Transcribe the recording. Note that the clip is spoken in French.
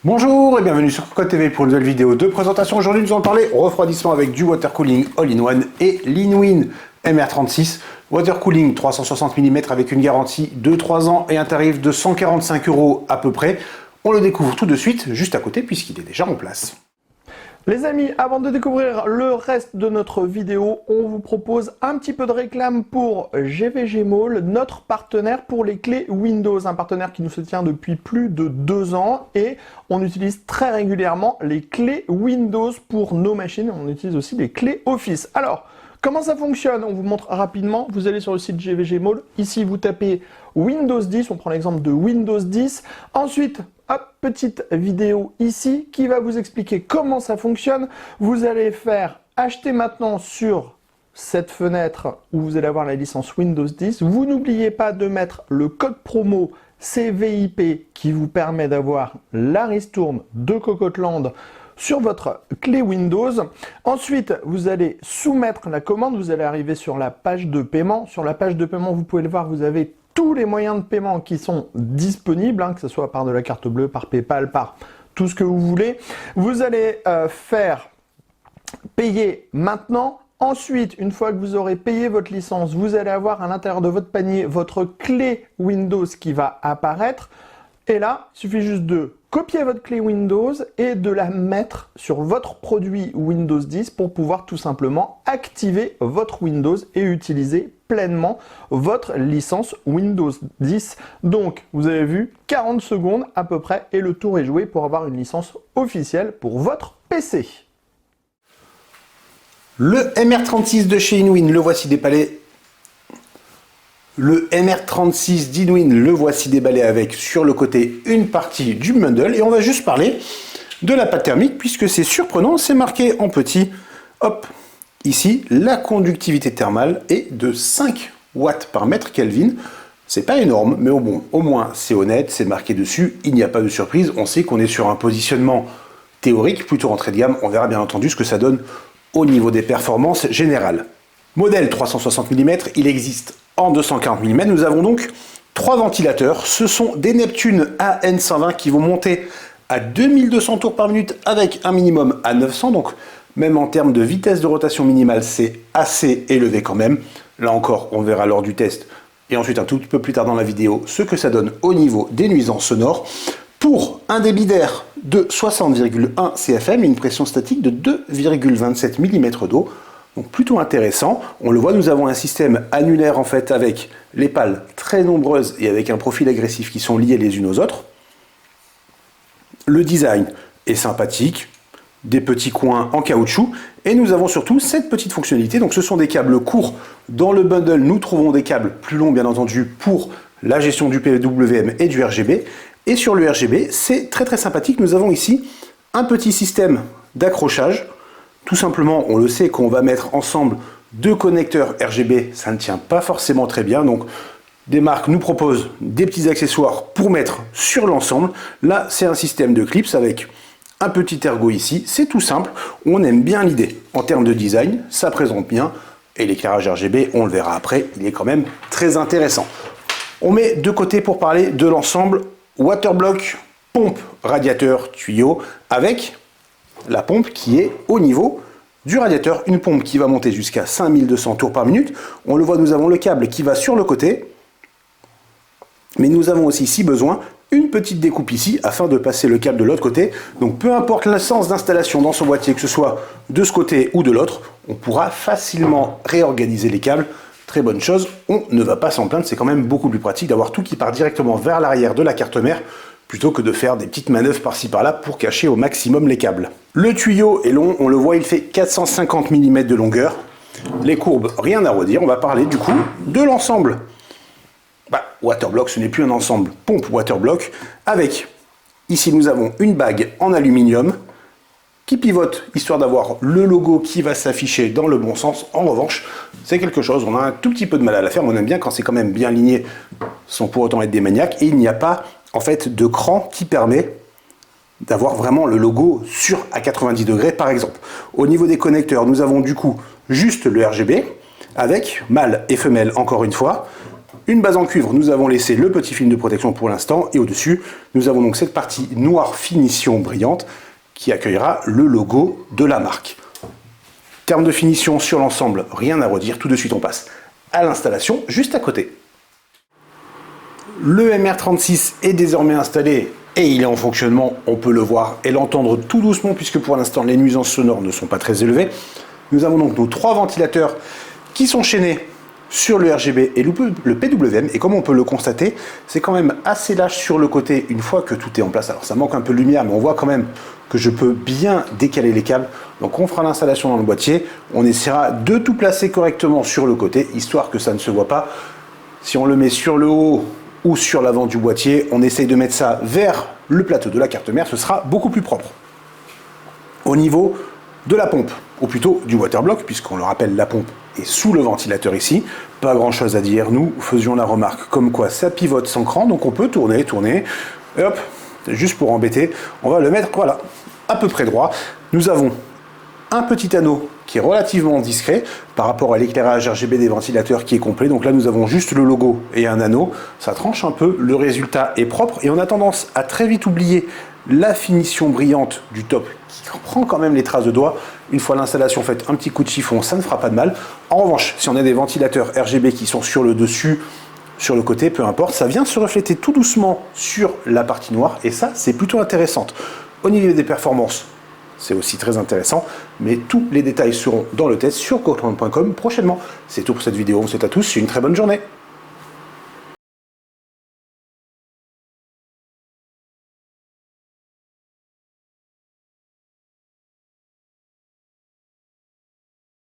Bonjour et bienvenue sur Cocotte TV pour une nouvelle vidéo de présentation. Aujourd'hui, nous allons parler refroidissement avec du water cooling all-in-one et l'Inwin MR36. Water cooling 360 mm avec une garantie de 3 ans et un tarif de 145 € à peu près. On le découvre tout de suite, juste à côté, puisqu'il est déjà en place. Les amis, avant de découvrir le reste de notre vidéo, on vous propose un petit peu de réclame pour GVG Mall, notre partenaire pour les clés Windows, un partenaire qui nous soutient depuis plus de 2 ans et on utilise très régulièrement les clés Windows pour nos machines, on utilise aussi les clés Office. Alors, comment ça fonctionne? On vous montre rapidement, vous allez sur le site GVG Mall, ici vous tapez Windows 10, on prend l'exemple de Windows 10, ensuite, hop, petite vidéo ici qui va vous expliquer comment ça fonctionne. Vous allez faire acheter maintenant sur cette fenêtre où vous allez avoir la licence Windows 10. Vous n'oubliez pas de mettre le code promo CVIP qui vous permet d'avoir la ristourne de Cocotte sur votre clé Windows. Ensuite, vous allez soumettre la commande. Vous allez arriver sur la page de paiement. Sur la page de paiement, vous pouvez le voir, vous avez tous les moyens de paiement qui sont disponibles, que ce soit par de la carte bleue, par PayPal, par tout ce que vous voulez. Vous allez faire payer maintenant. Ensuite, une fois que vous aurez payé votre licence, vous allez avoir à l'intérieur de votre panier votre clé Windows qui va apparaître. Et là, il suffit juste de copier votre clé Windows et de la mettre sur votre produit Windows 10 pour pouvoir tout simplement activer votre Windows et utiliser pleinement votre licence Windows 10. Donc, vous avez vu, 40 secondes à peu près et le tour est joué pour avoir une licence officielle pour votre PC. Le MR36 de chez Inwin, le voici déballé. Le MR36 d'Inwin, le voici déballé avec sur le côté une partie du bundle. Et on va juste parler de la pâte thermique puisque c'est surprenant, c'est marqué en petit. Hop, ici, la conductivité thermale est de 5 watts par mètre Kelvin. C'est pas énorme, mais bon, au moins c'est honnête, c'est marqué dessus, il n'y a pas de surprise. On sait qu'on est sur un positionnement théorique, plutôt entrée de gamme. On verra bien entendu ce que ça donne au niveau des performances générales. Modèle 360 mm, il existe en 240 mm. Nous avons donc 3 ventilateurs. Ce sont des Neptune AN120 qui vont monter à 2200 tours par minute avec un minimum à 900. Donc même en termes de vitesse de rotation minimale, c'est assez élevé quand même. Là encore, on verra lors du test et ensuite un tout petit peu plus tard dans la vidéo ce que ça donne au niveau des nuisances sonores. Pour un débit d'air de 60,1 CFM et une pression statique de 2,27 mm d'eau. Donc plutôt intéressant. On le voit, nous avons un système annulaire en fait avec les pales très nombreuses et avec un profil agressif qui sont liées les unes aux autres. Le design est sympathique, des petits coins en caoutchouc et nous avons surtout cette petite fonctionnalité. Donc ce sont des câbles courts. Dans le bundle, nous trouvons des câbles plus longs bien entendu pour la gestion du PWM et du RGB. Et sur le RGB, c'est très sympathique. Nous avons ici un petit système d'accrochage. Tout simplement, on le sait qu'on va mettre ensemble 2 connecteurs RGB, ça ne tient pas forcément très bien. Donc, des marques nous proposent des petits accessoires pour mettre sur l'ensemble. Là, c'est un système de clips avec un petit ergot ici. C'est tout simple. On aime bien l'idée. En termes de design, ça présente bien. Et l'éclairage RGB, on le verra après, il est quand même très intéressant. On met de côté pour parler de l'ensemble Waterblock, pompe, radiateur, tuyau, avec la pompe qui est au niveau du radiateur, une pompe qui va monter jusqu'à 5200 tours par minute. On le voit, nous avons le câble qui va sur le côté, mais nous avons aussi, si besoin, une petite découpe ici afin de passer le câble de l'autre côté. Donc peu importe le sens d'installation dans son boîtier, que ce soit de ce côté ou de l'autre, on pourra facilement réorganiser les câbles. Très bonne chose, on ne va pas s'en plaindre, c'est quand même beaucoup plus pratique d'avoir tout qui part directement vers l'arrière de la carte mère plutôt que de faire des petites manœuvres par-ci par-là pour cacher au maximum les câbles. Le tuyau est long, on le voit, il fait 450 mm de longueur. Les courbes, rien à redire, on va parler du coup de l'ensemble. Waterblock, ce n'est plus un ensemble pompe Waterblock, avec, ici nous avons une bague en aluminium qui pivote, histoire d'avoir le logo qui va s'afficher dans le bon sens. En revanche, c'est quelque chose, on a un tout petit peu de mal à la faire, mais on aime bien quand c'est quand même bien ligné, sans pour autant être des maniaques, et il n'y a pas en fait de cran qui permet d'avoir vraiment le logo sur à 90 degrés par exemple. Au niveau des connecteurs, nous avons du coup juste le RGB, avec mâle et femelle encore une fois, Une base en cuivre, nous avons laissé le petit film de protection pour l'instant, et au-dessus, nous avons donc cette partie noire finition brillante qui accueillera le logo de la marque. Terme de finition sur l'ensemble, rien à redire, tout de suite on passe à l'installation juste à côté. Le MR36 est désormais installé et il est en fonctionnement, on peut le voir et l'entendre tout doucement puisque pour l'instant les nuisances sonores ne sont pas très élevées. Nous avons donc nos 3 ventilateurs qui sont chaînés sur le RGB et le PWM, et comme on peut le constater, c'est quand même assez lâche sur le côté une fois que tout est en place. Alors ça manque un peu de lumière, mais on voit quand même que je peux bien décaler les câbles. Donc on fera l'installation dans le boîtier, on essaiera de tout placer correctement sur le côté, histoire que ça ne se voit pas. Si on le met sur le haut ou sur l'avant du boîtier, on essaye de mettre ça vers le plateau de la carte mère, ce sera beaucoup plus propre. Au niveau de la pompe, ou plutôt du waterblock, puisqu'on le rappelle, la pompe est sous le ventilateur ici. Pas grand chose à dire, nous faisions la remarque comme quoi ça pivote sans cran, donc on peut tourner, et hop, juste pour embêter, on va le mettre, voilà, à peu près droit. Nous avons un petit anneau qui est relativement discret par rapport à l'éclairage RGB des ventilateurs qui est complet. Donc là, nous avons juste le logo et un anneau. Ça tranche un peu, le résultat est propre et on a tendance à très vite oublier la finition brillante du top qui prend quand même les traces de doigts. Une fois l'installation faite, un petit coup de chiffon, ça ne fera pas de mal. En revanche, si on a des ventilateurs RGB qui sont sur le dessus, sur le côté, peu importe, ça vient se refléter tout doucement sur la partie noire et ça, c'est plutôt intéressant. Au niveau des performances, c'est aussi très intéressant, mais tous les détails seront dans le test sur cochlearn.com prochainement. C'est tout pour cette vidéo, on vous souhaite à tous une très bonne journée.